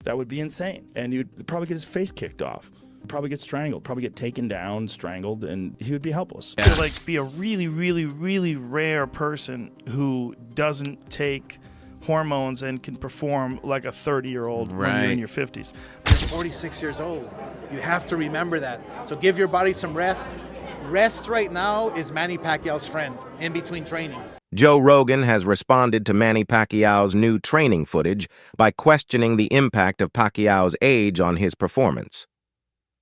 That would be insane. And he'd probably get his face kicked off, probably get strangled, probably get taken down, strangled, and he would be helpless. Yeah. To like be a really, really, really rare person who doesn't take hormones and can perform like a 30-year-old when you're in your 50s. You're 46 years old. You have to remember that. So give your body some rest. Rest right now is Manny Pacquiao's friend in between training. Joe Rogan has responded to Manny Pacquiao's new training footage by questioning the impact of Pacquiao's age on his performance.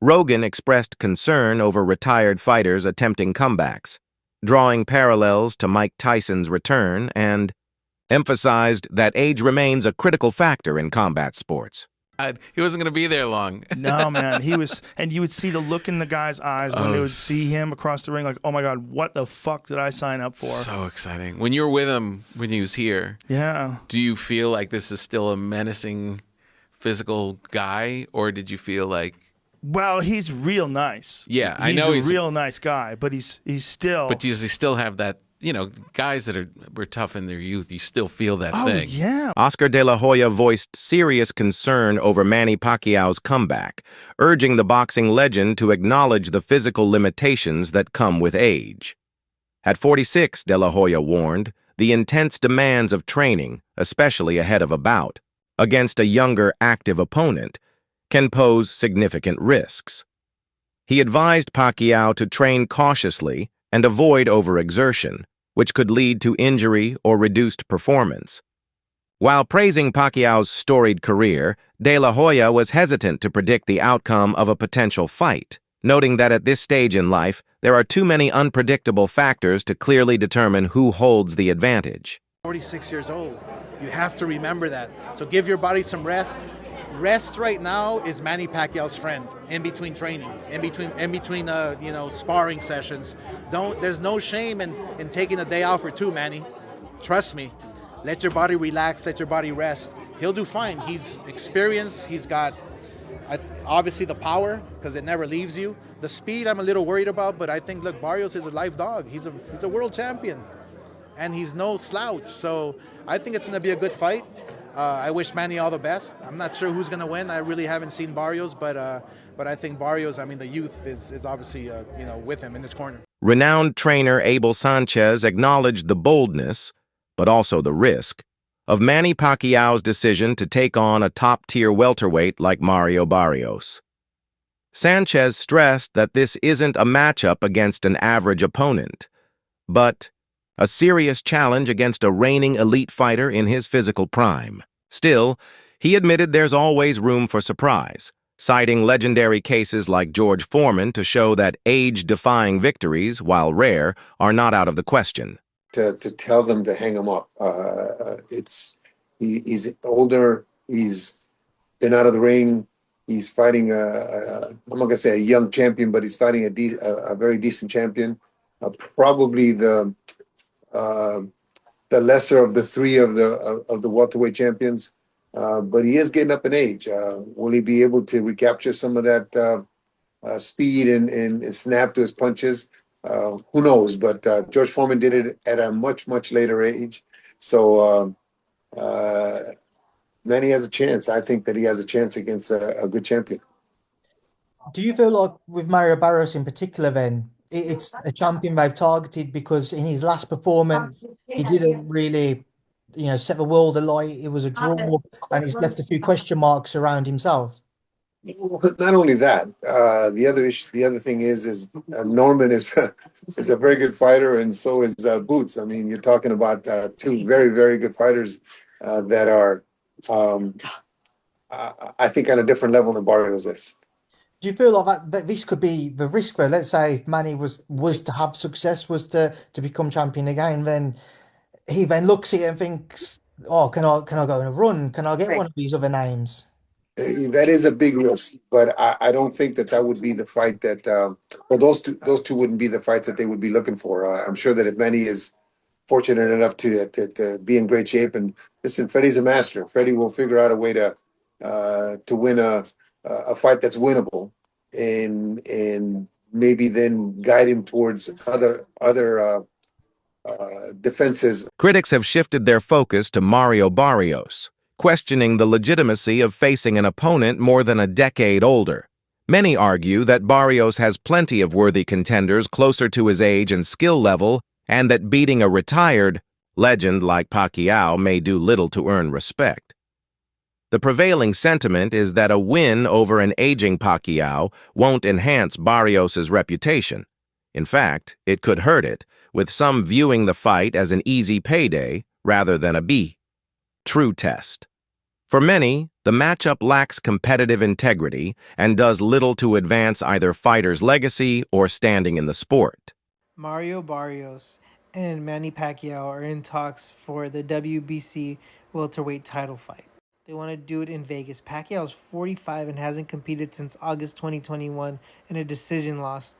Rogan expressed concern over retired fighters attempting comebacks, drawing parallels to Mike Tyson's return, and emphasized that age remains a critical factor in combat sports. He wasn't going to be there long. No, man. He was, and you would see the look in the guy's eyes when they would see him across the ring, like, oh my God, what the fuck did I sign up for? So exciting. When you were with him, when he was here, yeah. Do you feel like this is still a menacing physical guy, or did you feel like... Well, he's real nice. Yeah, I know he's a real nice guy, but he's still... But does he still have that, guys that were tough in their youth, you still feel that thing. Oh, yeah. Oscar De La Hoya voiced serious concern over Manny Pacquiao's comeback, urging the boxing legend to acknowledge the physical limitations that come with age. At 46, De La Hoya warned, the intense demands of training, especially ahead of a bout, against a younger, active opponent, can pose significant risks. He advised Pacquiao to train cautiously and avoid overexertion, which could lead to injury or reduced performance. While praising Pacquiao's storied career, De La Hoya was hesitant to predict the outcome of a potential fight, noting that at this stage in life, there are too many unpredictable factors to clearly determine who holds the advantage. 46 years old. You have to remember that. So give your body some rest. Rest right now is Manny Pacquiao's friend in between training, in between sparring sessions. There's no shame in taking a day off or two, Manny. Trust me. Let your body relax, let your body rest. He'll do fine. He's experienced, he's got obviously the power because it never leaves you. The speed I'm a little worried about, but I think, look, Barrios is a live dog. He's a world champion and he's no slouch. So I think it's going to be a good fight. I wish Manny all the best. I'm not sure who's going to win. I really haven't seen Barrios, but I think Barrios, the youth is obviously, with him in this corner. Renowned trainer Abel Sanchez acknowledged the boldness, but also the risk, of Manny Pacquiao's decision to take on a top-tier welterweight like Mario Barrios. Sanchez stressed that this isn't a matchup against an average opponent, but a serious challenge against a reigning elite fighter in his physical prime. Still, he admitted there's always room for surprise, citing legendary cases like George Foreman to show that age-defying victories, while rare, are not out of the question. To tell them to hang him up. He's older, he's been out of the ring, he's fighting I'm not going to say a young champion, but he's fighting a very decent champion. Probably the lesser of the three of the welterweight champions, but he is getting up in age. Will he be able to recapture some of that speed and snap to his punches? Who knows? But George Foreman did it at a much, much later age. So Manny has a chance. I think that he has a chance against a good champion. Do you feel like with Mario Barrios in particular then, it's a champion they've targeted because in his last performance, he didn't really, set the world alight. It was a draw and he's left a few question marks around himself. Not only that, the other thing is Norman is a very good fighter, and so is Boots. You're talking about two very, very good fighters that are, I think, on a different level than Barrios is. Do you feel like that this could be the risk where, let's say, if Manny was to have success, was to become champion again, then he then looks at it and thinks, oh, can I go on a run? Can I get one of these other names? That is a big risk, but I don't think that would be the fight that. Those two wouldn't be the fights that they would be looking for. I'm sure that if Manny is fortunate enough to be in great shape, and listen, Freddie's a master. Freddie will figure out a way to win a fight that's winnable, and maybe then guide him towards other defenses. Critics have shifted their focus to Mario Barrios, questioning the legitimacy of facing an opponent more than a decade older. Many argue that Barrios has plenty of worthy contenders closer to his age and skill level, and that beating a retired legend like Pacquiao may do little to earn respect. The prevailing sentiment is that a win over an aging Pacquiao won't enhance Barrios' reputation. In fact, it could hurt it, with some viewing the fight as an easy payday rather than a true test. For many, the matchup lacks competitive integrity and does little to advance either fighter's legacy or standing in the sport. Mario Barrios and Manny Pacquiao are in talks for the WBC welterweight title fight. They want to do it in Vegas. Pacquiao is 45 and hasn't competed since August 2021 in a decision loss.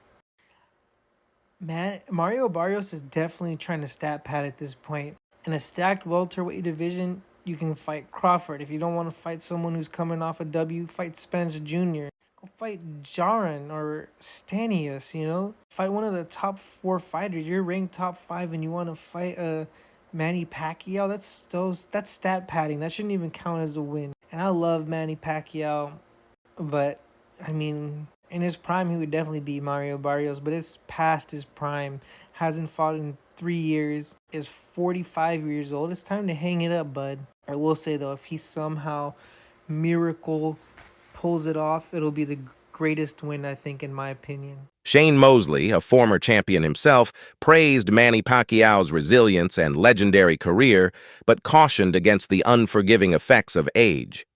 Mario Barrios is definitely trying to stat pad at this point. In a stacked welterweight division, you can fight Crawford. If you don't want to fight someone who's coming off a W, fight Spence Jr. Go fight Jaron or Stanius, Fight one of the top 4 fighters. You're ranked top 5 and you want to fight Manny Pacquiao. That's stat padding. That shouldn't even count as a win. And I love Manny Pacquiao, but I mean, in his prime, he would definitely beat Mario Barrios, but it's past his prime. Hasn't fought in 3 years. Is 45 years old. It's time to hang it up, bud. I will say, though, if he somehow miracle pulls it off, it'll be the greatest win, I think, in my opinion. Shane Mosley, a former champion himself, praised Manny Pacquiao's resilience and legendary career, but cautioned against the unforgiving effects of age.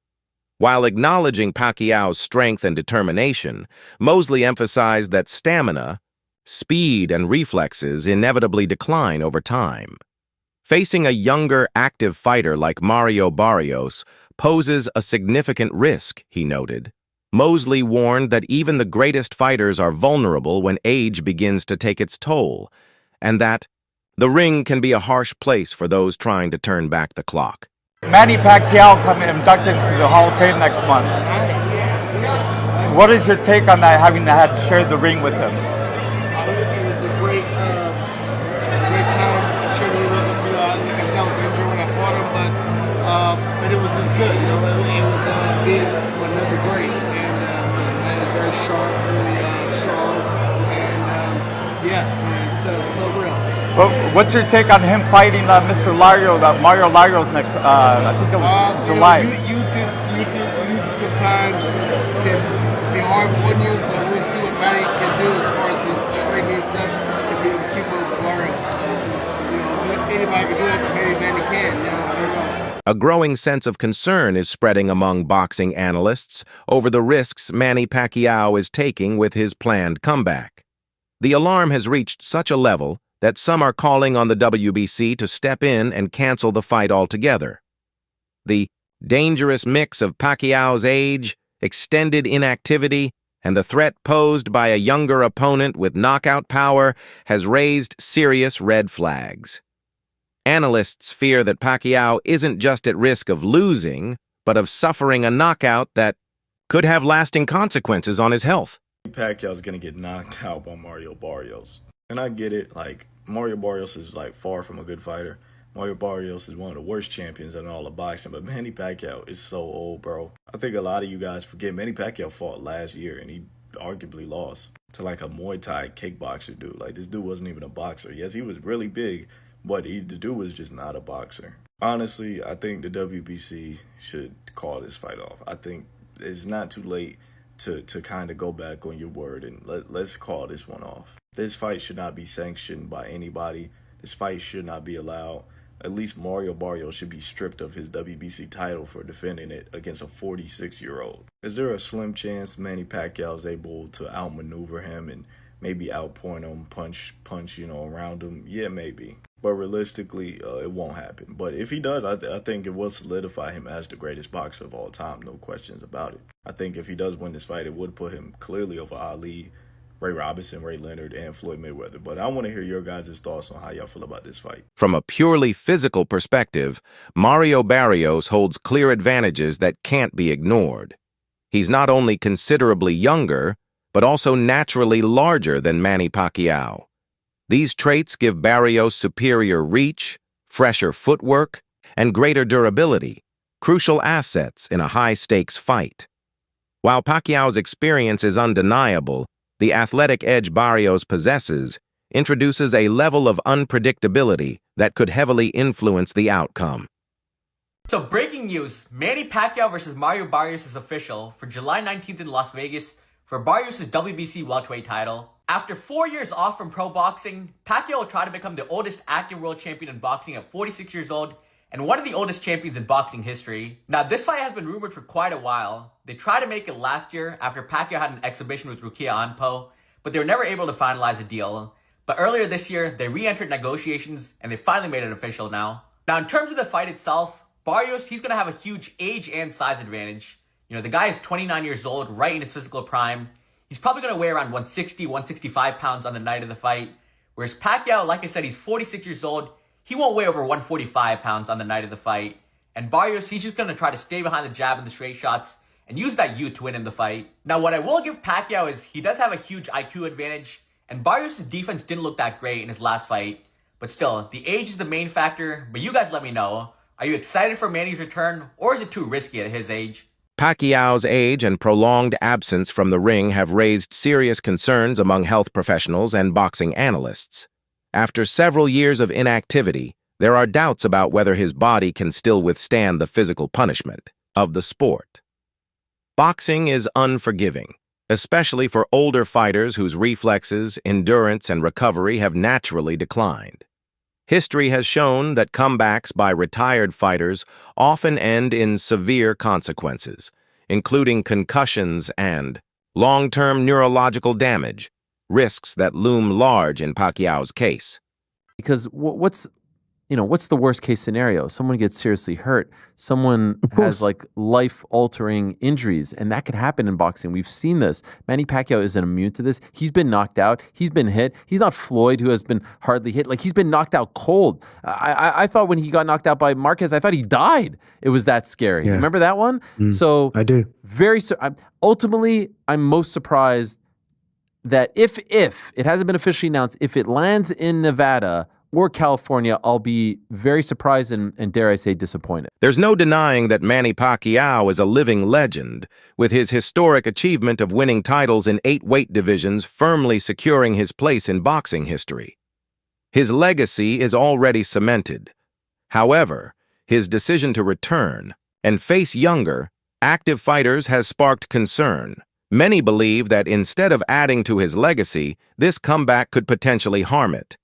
While acknowledging Pacquiao's strength and determination, Mosley emphasized that stamina, speed, and reflexes inevitably decline over time. Facing a younger, active fighter like Mario Barrios poses a significant risk, he noted. Mosley warned that even the greatest fighters are vulnerable when age begins to take its toll, and that the ring can be a harsh place for those trying to turn back the clock. Manny Pacquiao coming inducted into the Hall of Fame next month. What is your take on that, having to have shared the ring with him? It was a great time. Like I said, I was injured when I fought him, but it was just good. It was being another great, and very sharp, very strong, and it's so real. Well, what's your take on him fighting Mr. Mario Larios next? I think it was July. You sometimes can be hard for one year, but we'll see what Manny can do as far as the training himself to be able to keep up with Mario. So, if anybody can do it, maybe Manny can. I don't know. A growing sense of concern is spreading among boxing analysts over the risks Manny Pacquiao is taking with his planned comeback. The alarm has reached such a level that some are calling on the WBC to step in and cancel the fight altogether. The dangerous mix of Pacquiao's age, extended inactivity, and the threat posed by a younger opponent with knockout power has raised serious red flags. Analysts fear that Pacquiao isn't just at risk of losing, but of suffering a knockout that could have lasting consequences on his health. Pacquiao's going to get knocked out by Mario Barrios. And I get it, Mario Barrios is far from a good fighter. Mario Barrios is one of the worst champions in all of boxing, but Manny Pacquiao is so old, bro. I think a lot of you guys forget Manny Pacquiao fought last year, and he arguably lost to a Muay Thai kickboxer dude. This dude wasn't even a boxer. Yes, he was really big, but the dude was just not a boxer. Honestly, I think the WBC should call this fight off. I think it's not too late to kind of go back on your word and let's call this one off. This fight should not be sanctioned by anybody. This fight should not be allowed. At least Mario Barrios should be stripped of his WBC title for defending it against a 46-year-old. Is there a slim chance Manny Pacquiao is able to outmaneuver him and maybe outpoint him, punch, around him? Yeah, maybe. But realistically, it won't happen. But if he does, I think it will solidify him as the greatest boxer of all time, no questions about it. I think if he does win this fight, it would put him clearly over Ali, Ray Robinson, Ray Leonard, and Floyd Mayweather. But I want to hear your guys' thoughts on how y'all feel about this fight. From a purely physical perspective, Mario Barrios holds clear advantages that can't be ignored. He's not only considerably younger, but also naturally larger than Manny Pacquiao. These traits give Barrios superior reach, fresher footwork, and greater durability, crucial assets in a high-stakes fight. While Pacquiao's experience is undeniable, the athletic edge Barrios possesses introduces a level of unpredictability that could heavily influence the outcome. So breaking news, Manny Pacquiao versus Mario Barrios is official for July 19th in Las Vegas for Barrios' WBC welterweight title. After 4 years off from pro boxing, Pacquiao will try to become the oldest active world champion in boxing at 46 years old and one of the oldest champions in boxing history. Now, this fight has been rumored for quite a while. They tried to make it last year after Pacquiao had an exhibition with Rukia Anpo, but they were never able to finalize a deal. But earlier this year, they re-entered negotiations and they finally made it official now. Now, in terms of the fight itself, Barrios, he's going to have a huge age and size advantage. You know, the guy is 29 years old, right in his physical prime. He's probably going to weigh around 160, 165 pounds on the night of the fight. Whereas Pacquiao, like I said, he's 46 years old. He won't weigh over 145 pounds on the night of the fight. And Barrios, he's just going to try to stay behind the jab and the straight shots and use that youth to win in the fight. Now, what I will give Pacquiao is he does have a huge IQ advantage. And Barrios' defense didn't look that great in his last fight. But still, the age is the main factor. But you guys let me know. Are you excited for Manny's return, or is it too risky at his age? Pacquiao's age and prolonged absence from the ring have raised serious concerns among health professionals and boxing analysts. After several years of inactivity, there are doubts about whether his body can still withstand the physical punishment of the sport. Boxing is unforgiving, especially for older fighters whose reflexes, endurance, and recovery have naturally declined. History has shown that comebacks by retired fighters often end in severe consequences, including concussions and long-term neurological damage, risks that loom large in Pacquiao's case. Because what's the worst case scenario? Someone gets seriously hurt. Someone has like life-altering injuries, and that could happen in boxing. We've seen this. Manny Pacquiao isn't immune to this. He's been knocked out. He's been hit. He's not Floyd, who has been hardly hit. Like, he's been knocked out cold. I thought when he got knocked out by Marquez, I thought he died. It was that scary. Yeah. Remember that one? So I do. Ultimately, I'm most surprised that if it hasn't been officially announced, if it lands in Nevada or California, I'll be very surprised and dare I say, disappointed. There's no denying that Manny Pacquiao is a living legend, with his historic achievement of winning titles in 8 weight divisions firmly securing his place in boxing history. His legacy is already cemented. However, his decision to return and face younger, active fighters has sparked concern. Many believe that instead of adding to his legacy, this comeback could potentially harm it.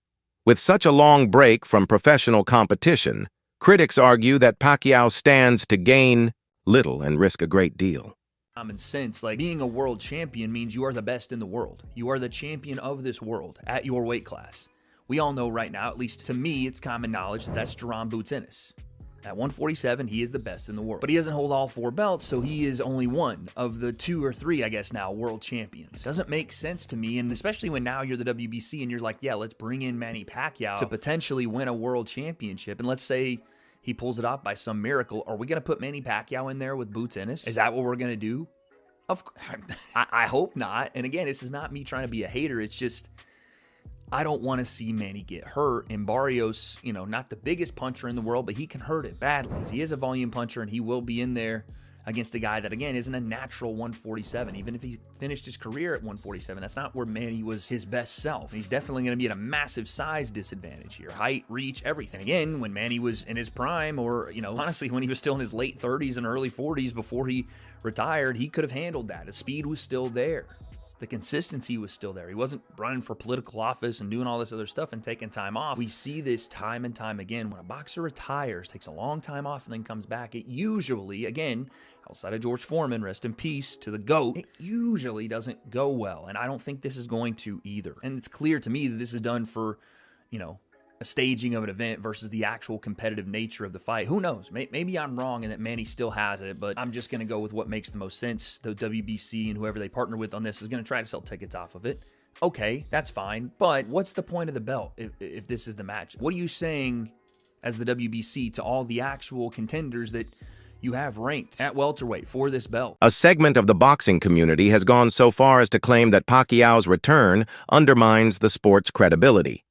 With such a long break from professional competition, critics argue that Pacquiao stands to gain little and risk a great deal. Common sense, like being a world champion means you are the best in the world. You are the champion of this world at your weight class. We all know right now, at least to me, it's common knowledge that that's Jaron Boots Ennis. At 147, he is the best in the world. But he doesn't hold all 4 belts, so he is only one of the 2 or 3, I guess now, world champions. Doesn't make sense to me, and especially when now you're the WBC and you're like, yeah, let's bring in Manny Pacquiao to potentially win a world championship. And let's say he pulls it off by some miracle. Are we going to put Manny Pacquiao in there with Boots Ennis? Is that what we're going to do? I hope not. And again, this is not me trying to be a hater. It's just, I don't want to see Manny get hurt. And Barrios, not the biggest puncher in the world, but he can hurt it badly. He is a volume puncher, and he will be in there against a guy that, again, isn't a natural 147. Even if he finished his career at 147, that's not where Manny was his best self. And he's definitely going to be at a massive size disadvantage here. Height, reach, everything. Again, when Manny was in his prime, or, honestly, when he was still in his late 30s and early 40s before he retired, he could have handled that. The speed was still there. The consistency was still there. He wasn't running for political office and doing all this other stuff and taking time off. We see this time and time again. When a boxer retires, takes a long time off, and then comes back, it usually, again, outside of George Foreman, rest in peace to the GOAT, it usually doesn't go well. And I don't think this is going to either. And it's clear to me that this is done for, a staging of an event versus the actual competitive nature of the fight. Who knows? Maybe I'm wrong and that Manny still has it, but I'm just going to go with what makes the most sense. The WBC and whoever they partner with on this is going to try to sell tickets off of it. Okay, that's fine. But what's the point of the belt if this is the match? What are you saying as the WBC to all the actual contenders that you have ranked at welterweight for this belt? A segment of the boxing community has gone so far as to claim that Pacquiao's return undermines the sport's credibility.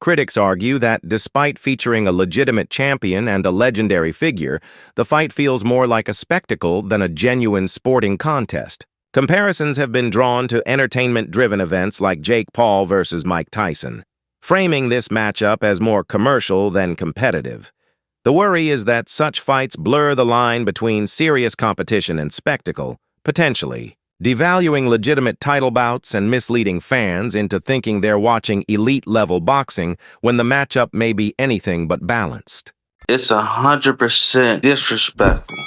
Critics argue that despite featuring a legitimate champion and a legendary figure, the fight feels more like a spectacle than a genuine sporting contest. Comparisons have been drawn to entertainment-driven events like Jake Paul versus Mike Tyson, framing this matchup as more commercial than competitive. The worry is that such fights blur the line between serious competition and spectacle, potentially devaluing legitimate title bouts and misleading fans into thinking they're watching elite-level boxing when the matchup may be anything but balanced. It's 100% disrespectful.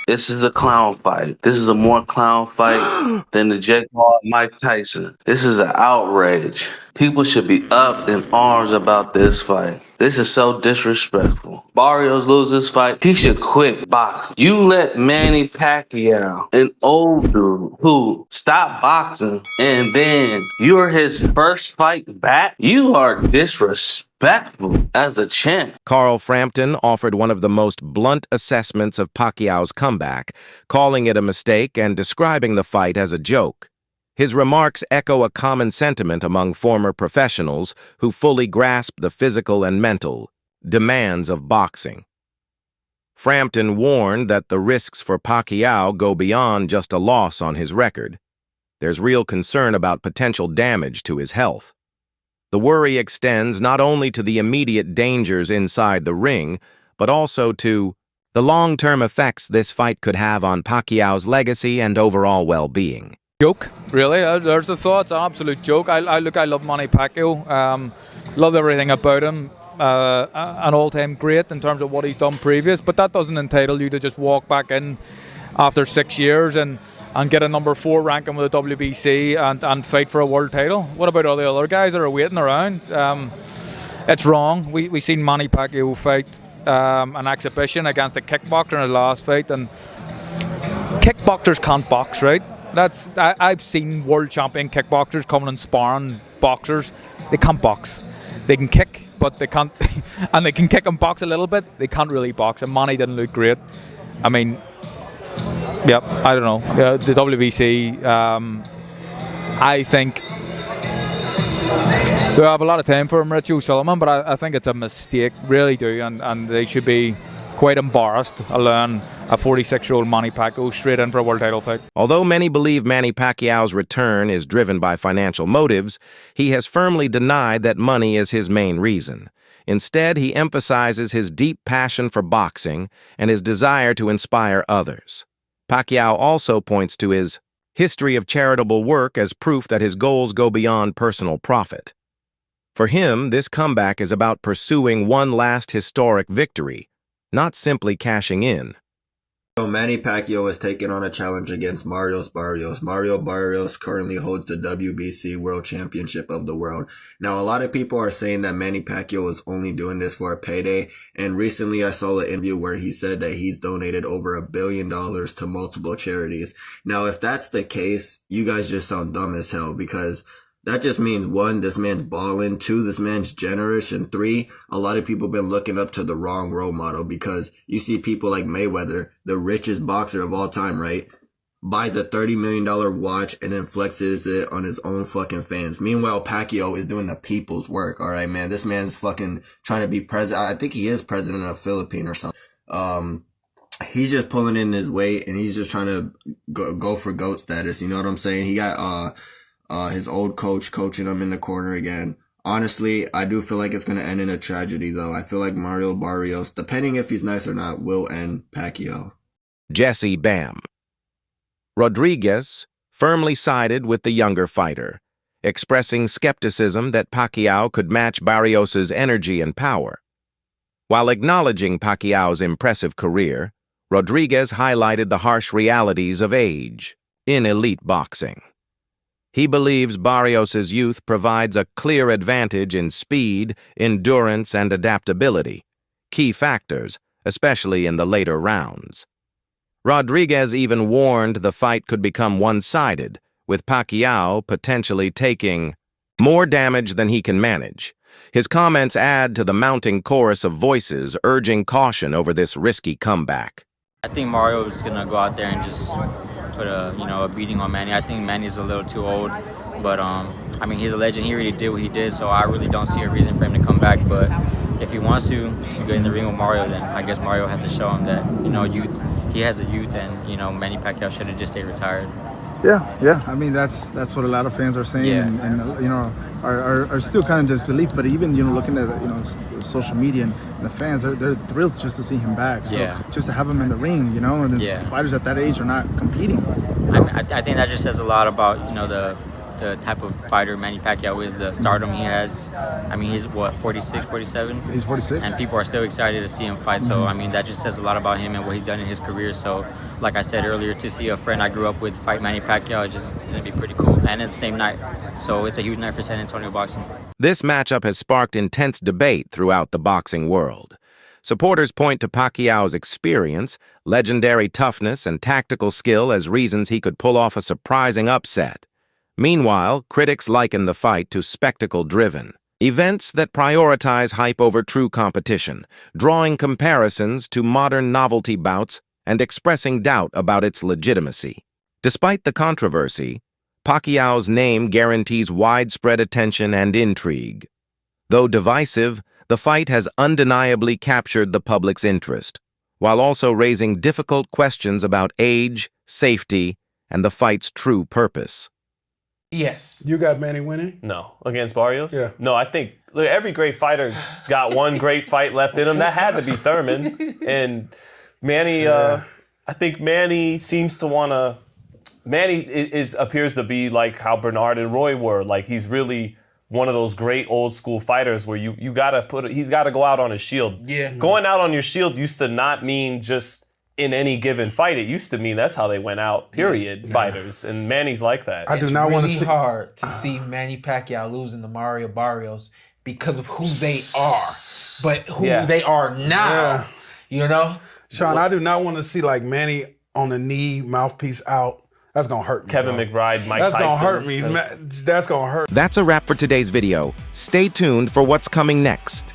This is a clown fight. This is a more clown fight than the Jake Paul and Mike Tyson. This is an outrage. People should be up in arms about this fight. This is so disrespectful. Barrios loses this fight. He should quit boxing. You let Manny Pacquiao, an old dude who stopped boxing, and then you're his first fight back? You are disrespectful as a champ. Carl Frampton offered one of the most blunt assessments of Pacquiao's comeback, calling it a mistake and describing the fight as a joke. His remarks echo a common sentiment among former professionals who fully grasp the physical and mental demands of boxing. Frampton warned that the risks for Pacquiao go beyond just a loss on his record. There's real concern about potential damage to his health. The worry extends not only to the immediate dangers inside the ring, but also to the long-term effects this fight could have on Pacquiao's legacy and overall well-being. Joke, really. There's the thought. It's an absolute joke. I love Manny Pacquiao. Love everything about him. An all-time great in terms of what he's done previous, but that doesn't entitle you to just walk back in after 6 years and get a number 4 ranking with the WBC and fight for a world title. What about all the other guys that are waiting around? It's wrong. We seen Manny Pacquiao fight an exhibition against a kickboxer in his last fight, and kickboxers can't box, right? I've seen world champion kickboxers coming and sparring boxers. They can't box. They can kick, but they can't, and they can kick and box a little bit. They can't really box, and Manny didn't look great. I mean, yep, I don't know. The WBC, I think they have a lot of time for him, Richie O'Sullivan, but I think it's a mistake, really do, and they should be quite embarrassed allowing a 46-year-old Manny Pacquiao straight in for a world title fight. Although many believe Manny Pacquiao's return is driven by financial motives, he has firmly denied that money is his main reason. Instead, he emphasizes his deep passion for boxing and his desire to inspire others. Pacquiao also points to his history of charitable work as proof that his goals go beyond personal profit. For him, this comeback is about pursuing one last historic victory, not simply cashing in. So Manny Pacquiao is taking on a challenge against Mario Barrios. Mario Barrios currently holds the WBC World Championship of the world. Now, a lot of people are saying that Manny Pacquiao is only doing this for a payday. And recently I saw an interview where he said that he's donated over $1 billion to multiple charities. Now, if that's the case, you guys just sound dumb as hell, because that just means 1, this man's balling, 2, this man's generous, and 3, a lot of people have been looking up to the wrong role model, because you see people like Mayweather, the richest boxer of all time, right? Buys a $30 million watch and then flexes it on his own fucking fans. Meanwhile, Pacquiao is doing the people's work, alright, man? This man's fucking trying to be president. I think he is president of Philippines or something. He's just pulling in his weight, and he's just trying to go for GOAT status, you know what I'm saying? He got, his old coach coaching him in the corner again. Honestly, I do feel like it's going to end in a tragedy, though. I feel like Mario Barrios, depending if he's nice or not, will end Pacquiao. Jesse Bam. Rodriguez firmly sided with the younger fighter, expressing skepticism that Pacquiao could match Barrios's energy and power. While acknowledging Pacquiao's impressive career, Rodriguez highlighted the harsh realities of age in elite boxing. He believes Barrios's youth provides a clear advantage in speed, endurance, and adaptability, key factors, especially in the later rounds. Rodriguez even warned the fight could become one-sided, with Pacquiao potentially taking more damage than he can manage. His comments add to the mounting chorus of voices urging caution over this risky comeback. I think Mario is going to go out there and just put a beating on Manny. I think Manny's a little too old, but I mean, he's a legend. He really did what he did, so I really don't see a reason for him to come comeback, but if he wants to get in the ring with Mario, then I guess Mario has to show him that, you know, he has a youth, and, you know, Manny Pacquiao should have just stayed retired. Yeah. I mean, that's what a lot of fans are saying, and you know, are still kind of disbelief. But even, you know, looking at, you know, social media and the fans, they're thrilled just to see him back. So just to have him in the ring, you know, and fighters at that age are not competing. You know? I think that just says a lot about, you know, the type of fighter Manny Pacquiao is, the stardom he has. I mean, he's what, 46, 47? He's 46. And people are still excited to see him fight. So, I mean, that just says a lot about him and what he's done in his career. So, like I said earlier, to see a friend I grew up with fight Manny Pacquiao is just going to be pretty cool. And it's the same night. So, it's a huge night for San Antonio boxing. This matchup has sparked intense debate throughout the boxing world. Supporters point to Pacquiao's experience, legendary toughness, and tactical skill as reasons he could pull off a surprising upset. Meanwhile, critics liken the fight to spectacle-driven, events that prioritize hype over true competition, drawing comparisons to modern novelty bouts and expressing doubt about its legitimacy. Despite the controversy, Pacquiao's name guarantees widespread attention and intrigue. Though divisive, the fight has undeniably captured the public's interest, while also raising difficult questions about age, safety, and the fight's true purpose. Yes. You got Manny winning? No. Against Barrios? Yeah. No, I think look, every great fighter got one great fight left in him. That had to be Thurman. And Manny, I think Manny seems to want to... Manny appears to be like how Bernard and Roy were. Like, he's really one of those great old school fighters where you gotta he's gotta go out on his shield. Yeah. Going out on your shield used to not mean just in any given fight. It used to mean that's how they went out, period, fighters. And Manny's like that. I do not want to see. see. Hard to see Manny Pacquiao losing to Mario Barrios because of who they are, but who they are now. You know, Sean, I do not want to see like Manny on the knee, mouthpiece out. That's gonna hurt me. Kevin McBride, Mike Tyson. That's gonna hurt me. That's gonna hurt. That's a wrap for today's video. Stay tuned for what's coming next.